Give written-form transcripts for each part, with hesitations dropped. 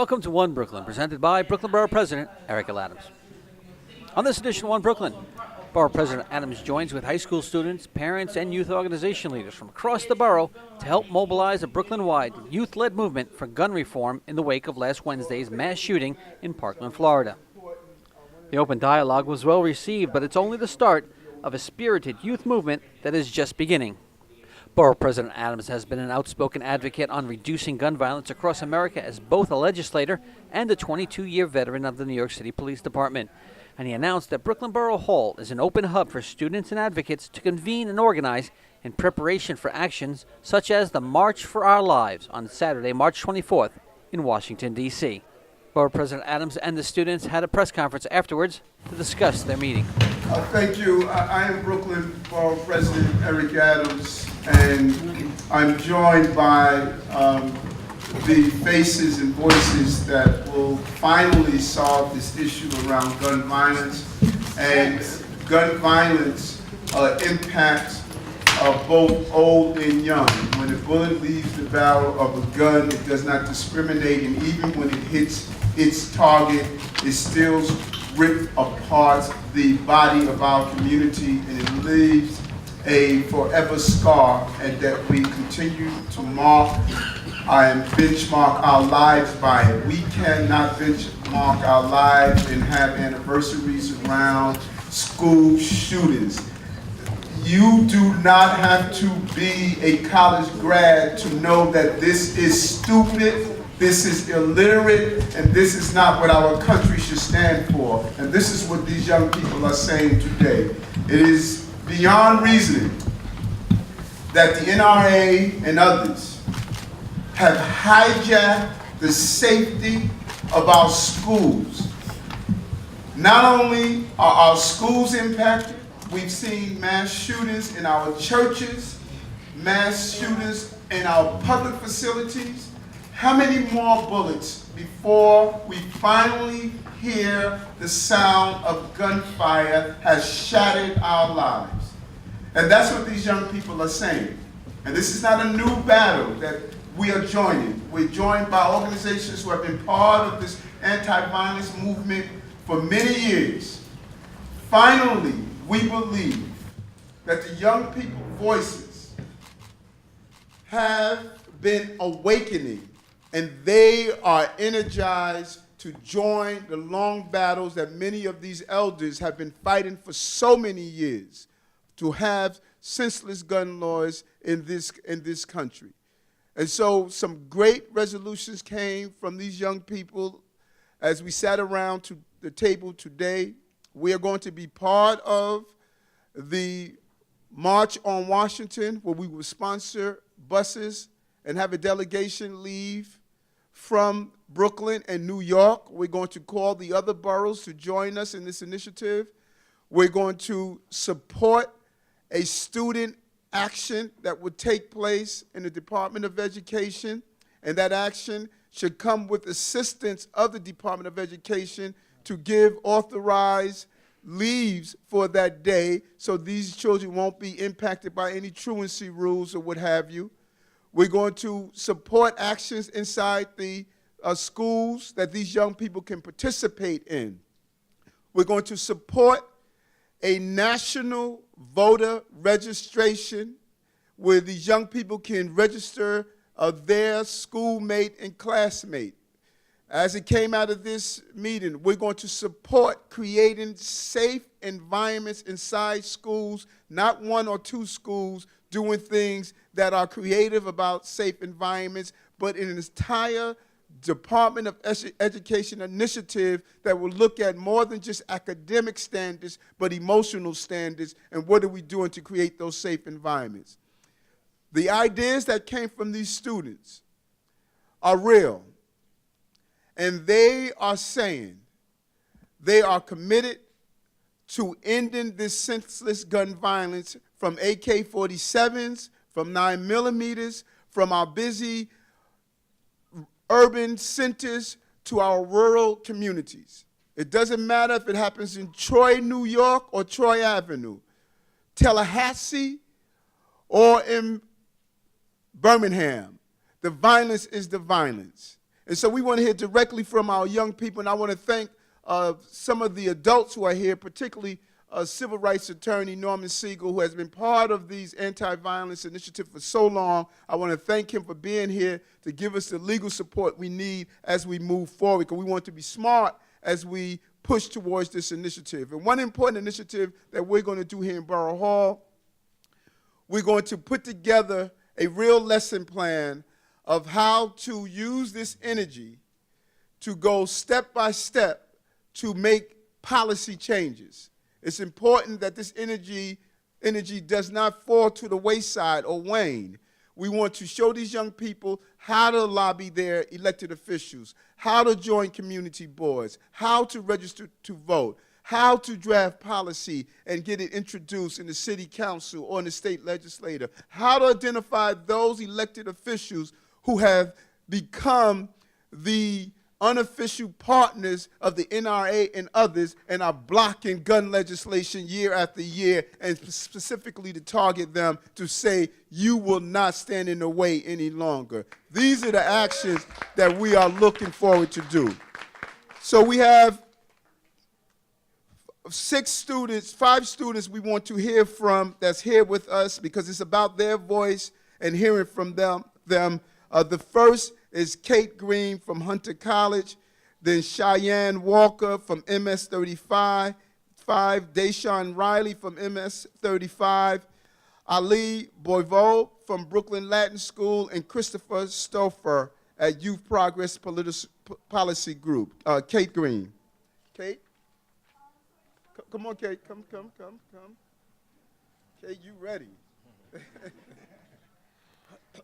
Welcome to One Brooklyn, presented by Brooklyn Borough President Eric L. Adams. On this edition of One Brooklyn, Borough President Adams joins with high school students, parents, and youth organization leaders from across the borough to help mobilize a Brooklyn-wide youth-led movement for gun reform in the wake of last Wednesday's mass shooting in Parkland, Florida. The open dialogue was well received, but it's only the start of a spirited youth movement that is just beginning. Borough President Adams has been an outspoken advocate on reducing gun violence across America as both a legislator and a 22-year veteran of the New York City Police Department. And he announced that Brooklyn Borough Hall is an open hub for students and advocates to convene and organize in preparation for actions such as the March for Our Lives on Saturday, March 24th in Washington, D.C. Borough President Adams and the students had a press conference afterwards to discuss their meeting. Thank you. I am Brooklyn Borough President Eric Adams, and I'm joined by the faces and voices that will finally solve this issue around gun violence. And gun violence impacts both old and young. When a bullet leaves the barrel of a gun, it does not discriminate, and even when it hits its target, it still rips apart the body of our community, and it leaves a forever scar, and that we continue to mark and benchmark our lives by it. We cannot benchmark our lives and have anniversaries around school shootings. You do not have to be a college grad to know that this is stupid, this is illiterate, and this is not what our country should stand for. And this is what these young people are saying today. It is beyond reasoning that the NRA and others have hijacked the safety of our schools. Not only are our schools impacted, we've seen mass shootings in our churches, mass shootings in our public facilities. How many more bullets before we finally hear the sound of gunfire has shattered our lives? And that's what these young people are saying. And this is not a new battle that we are joining. We're joined by organizations who have been part of this anti-violence movement for many years. Finally, we believe that the young people's voices have been awakening, and they are energized to join the long battles that many of these elders have been fighting for so many years to have senseless gun laws in this country. And so some great resolutions came from these young people as we sat around to the table today. We are going to be part of the March on Washington, where we will sponsor buses and have a delegation leave from Brooklyn and New York. We're going to call the other boroughs to join us in this initiative. We're going to support a student action that would take place in the Department of Education, and that action should come with assistance of the Department of Education to give authorized leaves for that day so these children won't be impacted by any truancy rules or what have you. We're going to support actions inside the schools that these young people can participate in. We're going to support a national voter registration where these young people can register their schoolmate and classmate. As it came out of this meeting, we're going to support creating safe environments inside schools, not one or two schools doing things that are creative about safe environments, but in an entire Department of Education initiative that will look at more than just academic standards, but emotional standards, and what are we doing to create those safe environments. The ideas that came from these students are real, and they are saying they are committed to ending this senseless gun violence from AK-47s, from 9mm, from our busy urban centers to our rural communities. It doesn't matter if it happens in Troy, New York, or Troy Avenue, Tallahassee, or in Birmingham. The violence is the violence. And so we want to hear directly from our young people, and I want to thank some of the adults who are here, particularly civil rights attorney Norman Siegel, who has been part of these anti-violence initiatives for so long. I want to thank him for being here to give us the legal support we need as we move forward, because we want to be smart as we push towards this initiative. And one important initiative that we're going to do here in Borough Hall, we're going to put together a real lesson plan of how to use this energy to go step by step to make policy changes. It's important that this energy does not fall to the wayside or wane. We want to show these young people how to lobby their elected officials, how to join community boards, how to register to vote, how to draft policy and get it introduced in the city council or in the state legislature, how to identify those elected officials who have become the unofficial partners of the NRA and others and are blocking gun legislation year after year, and specifically to target them to say, you will not stand in the way any longer. These are the actions that we are looking forward to do. So we have 5 students we want to hear from that's here with us, because it's about their voice and hearing from them. The first is Kate Green from Hunter College, then Cheyenne Walker from MS 35, Deshaun Riley from MS 35, Ali Boiveau from Brooklyn Latin School, and Christopher Stauffer at Youth Progress Policy Group. Kate Green. Kate? Come on, Kate. Come. Kate, you ready?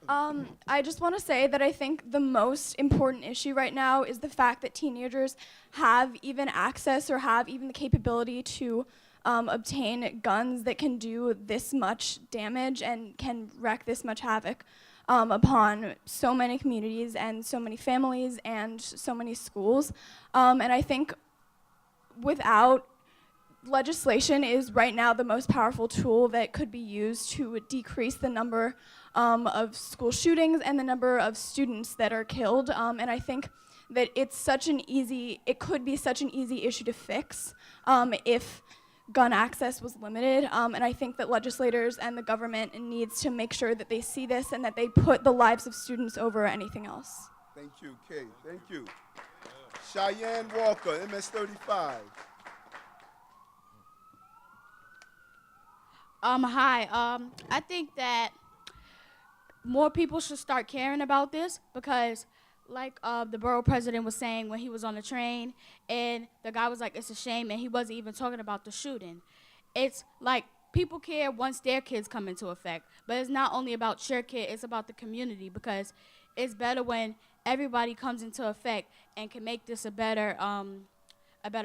I just want to say that I think the most important issue right now is the fact that teenagers have even access or have even the capability to obtain guns that can do this much damage and can wreak this much havoc upon so many communities and so many families and so many schools. And I think without legislation is right now the most powerful tool that could be used to decrease the number of school shootings and the number of students that are killed. And I think that it could be such an easy issue to fix if gun access was limited. And I think that legislators and the government needs to make sure that they see this and that they put the lives of students over anything else. Thank you, Kate. Thank you. Cheyenne Walker, MS 35. Hi. I think that more people should start caring about this, because like the borough president was saying when he was on the train, and the guy was like, it's a shame, and he wasn't even talking about the shooting. It's like people care once their kids come into effect, but it's not only about your kid, it's about the community, because it's better when everybody comes into effect and can make this a better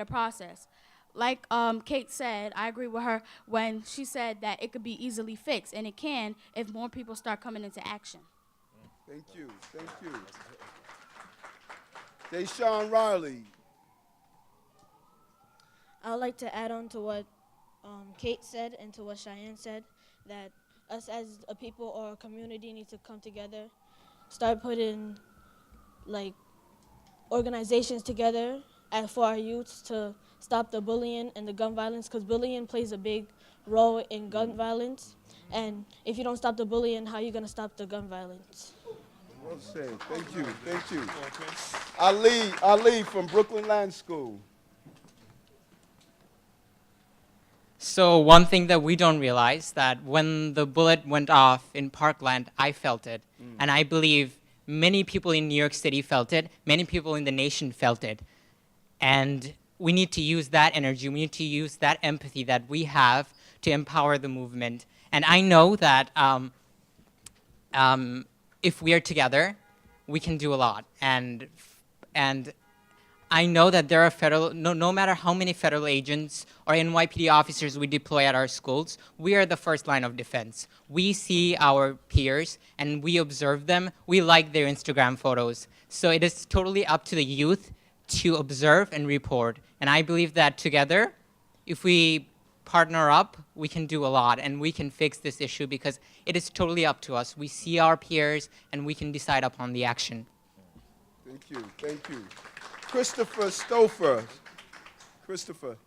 process. Like Kate said, I agree with her when she said that it could be easily fixed, and it can if more people start coming into action. Thank you. Deshaun Riley. I would like to add on to what Kate said and to what Cheyenne said, that us as a people or a community need to come together, start putting like organizations together for our youths to stop the bullying and the gun violence, because bullying plays a big role in gun violence. And if you don't stop the bullying, how are you going to stop the gun violence? Well said. Thank you. Ali from Brooklyn Latin School. So one thing that we don't realize, that when the bullet went off in Parkland, I felt it. And I believe many people in New York City felt it. Many people in the nation felt it. And we need to use that energy. We need to use that empathy that we have to empower the movement. And I know that if we are together, we can do a lot. And I know that there are no matter how many federal agents or NYPD officers we deploy at our schools, we are the first line of defense. We see our peers and we observe them. We like their Instagram photos. So it is totally up to the youth to observe and report. And I believe that together, if we partner up, we can do a lot and we can fix this issue, because it is totally up to us. We see our peers and we can decide upon the action. Thank you. Thank you. Christopher Stauffer. Christopher.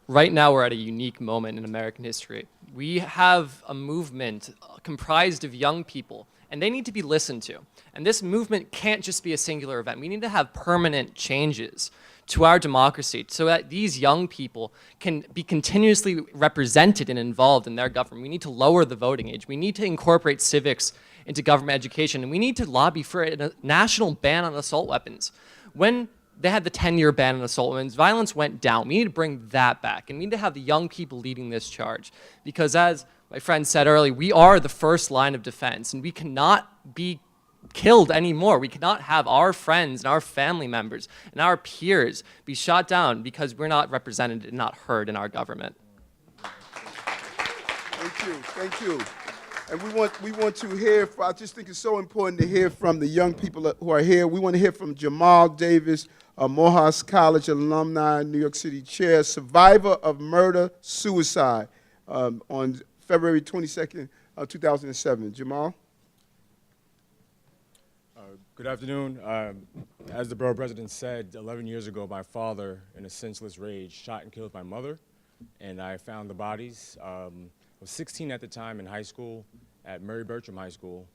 Right now, we're at a unique moment in American history. We have a movement comprised of young people, and they need to be listened to. And this movement can't just be a singular event. We need to have permanent changes to our democracy so that these young people can be continuously represented and involved in their government. We need to lower the voting age. We need to incorporate civics into government education, and we need to lobby for a national ban on assault weapons. When they had the 10-year ban on assault weapons, violence went down. We need to bring that back, and we need to have the young people leading this charge. Because as my friend said earlier, we are the first line of defense, and we cannot be killed anymore. We cannot have our friends and our family members and our peers be shot down because we're not represented and not heard in our government. Thank you. Thank you. And we want to hear, I just think it's so important to hear from the young people who are here. We want to hear from Jamal Davis, a Morehouse College alumni, New York City chair, survivor of murder-suicide on February 22nd, 2007. Jamal? Good afternoon. As the borough president said, 11 years ago, my father, in a senseless rage, shot and killed my mother, and I found the bodies. I was 16 at the time in high school at Murray Bertram High School.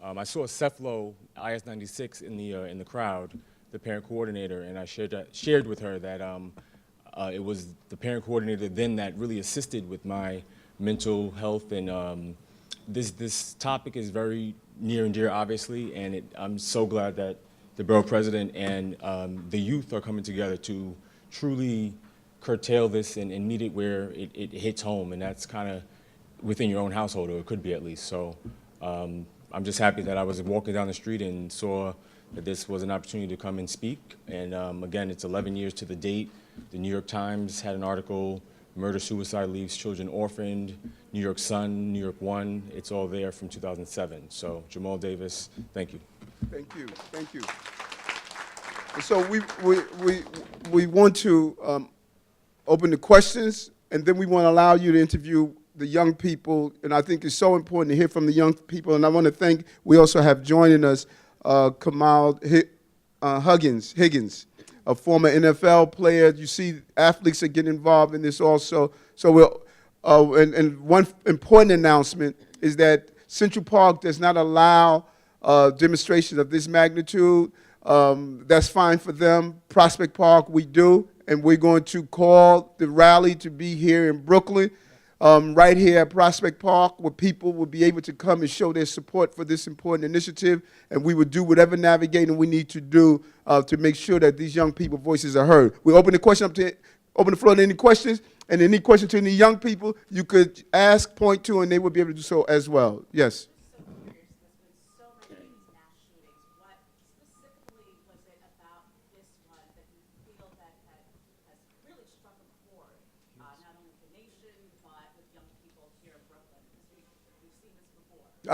I saw Cephalo IS-96 in the crowd, the parent coordinator, and I shared with her that it was the parent coordinator then that really assisted with my mental health, and this topic is very near and dear, obviously, and I'm so glad that the borough president and the youth are coming together to truly curtail this and meet it where it hits home, and that's kind of within your own household, or it could be at least. So I'm just happy that I was walking down the street and saw that this was an opportunity to come and speak. And again, it's 11 years to the date. The New York Times had an article, Murder-Suicide Leaves Children Orphaned, New York Sun, New York One, it's all there from 2007. So Jamal Davis, thank you. Thank you. Thank you. And so we want to open the questions, and then we want to allow you to interview the young people, and I think it's so important to hear from the young people, and I want to thank, we also have joining us Kamal Higgins, a former NFL player. You see athletes are getting involved in this also. So we'll, and one important announcement is that Central Park does not allow demonstrations of this magnitude. That's fine for them. Prospect Park, we do, and we're going to call the rally to be here in Brooklyn, right here at Prospect Park, where people will be able to come and show their support for this important initiative, and we will do whatever navigating we need to do to make sure that these young people's voices are heard. We open the floor to any questions, and any question to any young people, you could ask, point to, and they will be able to do so as well. Yes.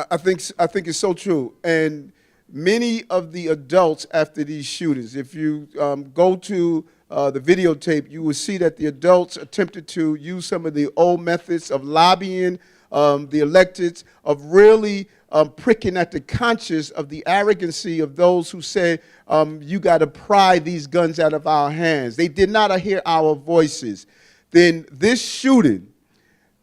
I think it's so true. And many of the adults after these shootings, if you go to the videotape, you will see that the adults attempted to use some of the old methods of lobbying the electeds, of really pricking at the conscience of the arrogancy of those who say, you got to pry these guns out of our hands. They did not hear our voices. Then this shooting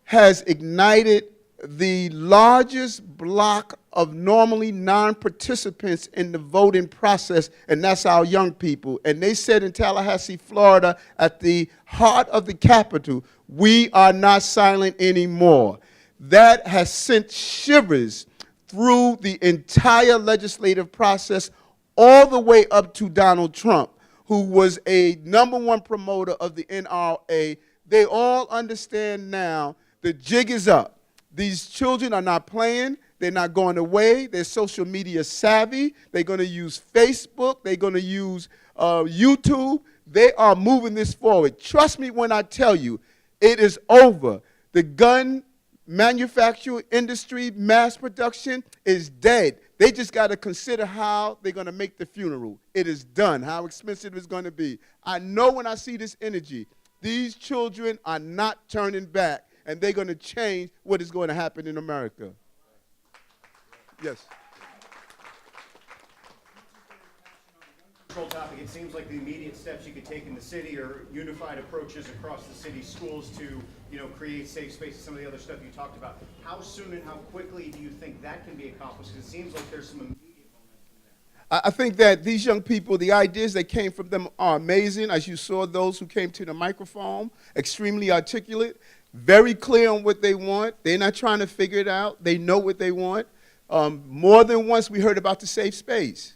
has ignited the largest block of normally non-participants in the voting process, and that's our young people. And they said in Tallahassee, Florida, at the heart of the Capitol, we are not silent anymore. That has sent shivers through the entire legislative process, all the way up to Donald Trump, who was a #1 promoter of the NRA. They all understand now the jig is up. These children are not playing. They're not going away. They're social media savvy. They're going to use Facebook. They're going to use YouTube. They are moving this forward. Trust me when I tell you, it is over. The gun manufacturing industry, mass production is dead. They just got to consider how they're going to make the funeral. It is done, how expensive it's going to be. I know when I see this energy, these children are not turning back, and they're going to change what is going to happen in America. Yes. Control topic, it seems like the immediate steps you could take in the city are unified approaches across the city schools to, create safe spaces, some of the other stuff you talked about. How soon and how quickly do you think that can be accomplished? Because it seems like there's some immediate momentum there. I think that these young people, the ideas that came from them are amazing. As you saw, those who came to the microphone, extremely articulate, very clear on what they want. They're not trying to figure it out. They know what they want. More than once, we heard about the safe space.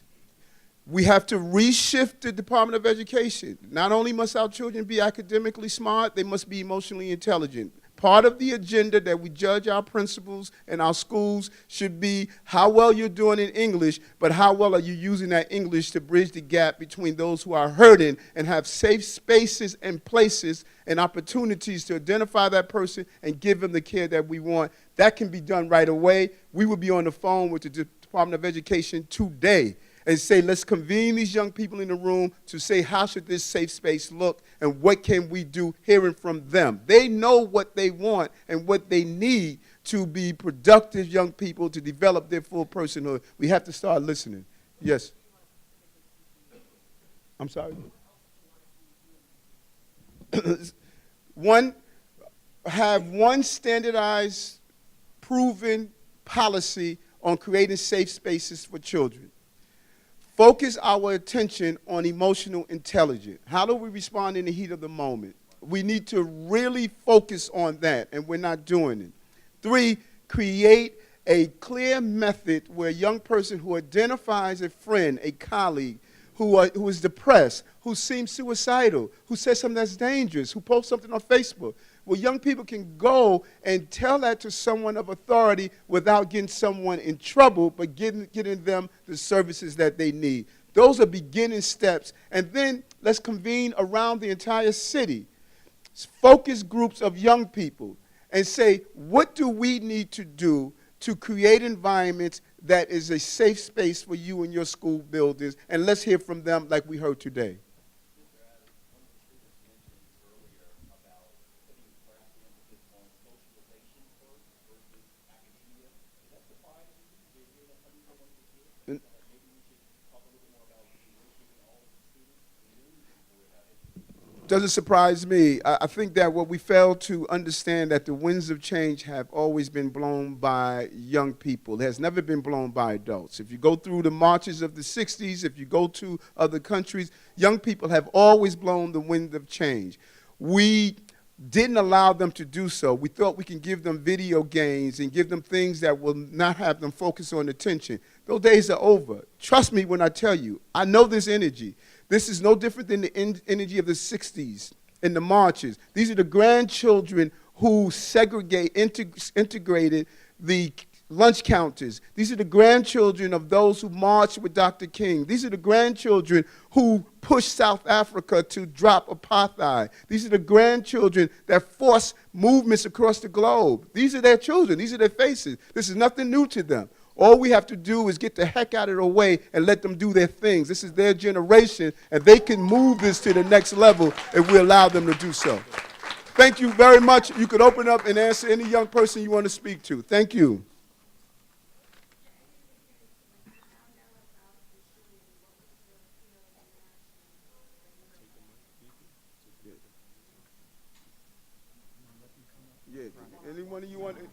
We have to reshift the Department of Education. Not only must our children be academically smart, they must be emotionally intelligent. Part of the agenda that we judge our principals and our schools should be how well you're doing in English, but how well are you using that English to bridge the gap between those who are hurting and have safe spaces and places and opportunities to identify that person and give them the care that we want. That can be done right away. We will be on the phone with the Department of Education today and say, let's convene these young people in the room to say, how should this safe space look and what can we do, hearing from them. They know what they want and what they need to be productive young people to develop their full personhood. We have to start listening. Yes. I'm sorry. Have one standardized, proven policy on creating safe spaces for children. Focus our attention on emotional intelligence. How do we respond in the heat of the moment? We need to really focus on that, and we're not doing it. 3, create a clear method where a young person who identifies a friend, a colleague, who is depressed, who seems suicidal, who says something that's dangerous, who posts something on Facebook, well, young people can go and tell that to someone of authority without getting someone in trouble, but getting them the services that they need. Those are beginning steps. And then let's convene around the entire city, focus groups of young people, and say, what do we need to do to create environments that is a safe space for you and your school buildings? And let's hear from them like we heard today. Doesn't surprise me. I think that what we fail to understand that the winds of change have always been blown by young people. It has never been blown by adults. If you go through the marches of the 60s, if you go to other countries, young people have always blown the wind of change. We didn't allow them to do so. We thought we can give them video games and give them things that will not have them focus on attention. Those days are over. Trust me when I tell you, I know this energy. This is no different than the energy of the 60s in the marches. These are the grandchildren who integrated the lunch counters. These are the grandchildren of those who marched with Dr. King. These are the grandchildren who pushed South Africa to drop apartheid. These are the grandchildren that forced movements across the globe. These are their children. These are their faces. This is nothing new to them. All we have to do is get the heck out of the way and let them do their things. This is their generation, and they can move this to the next level if we allow them to do so. Thank you very much. You could open up and answer any young person you want to speak to. Thank you. Yeah. Anyone you want to...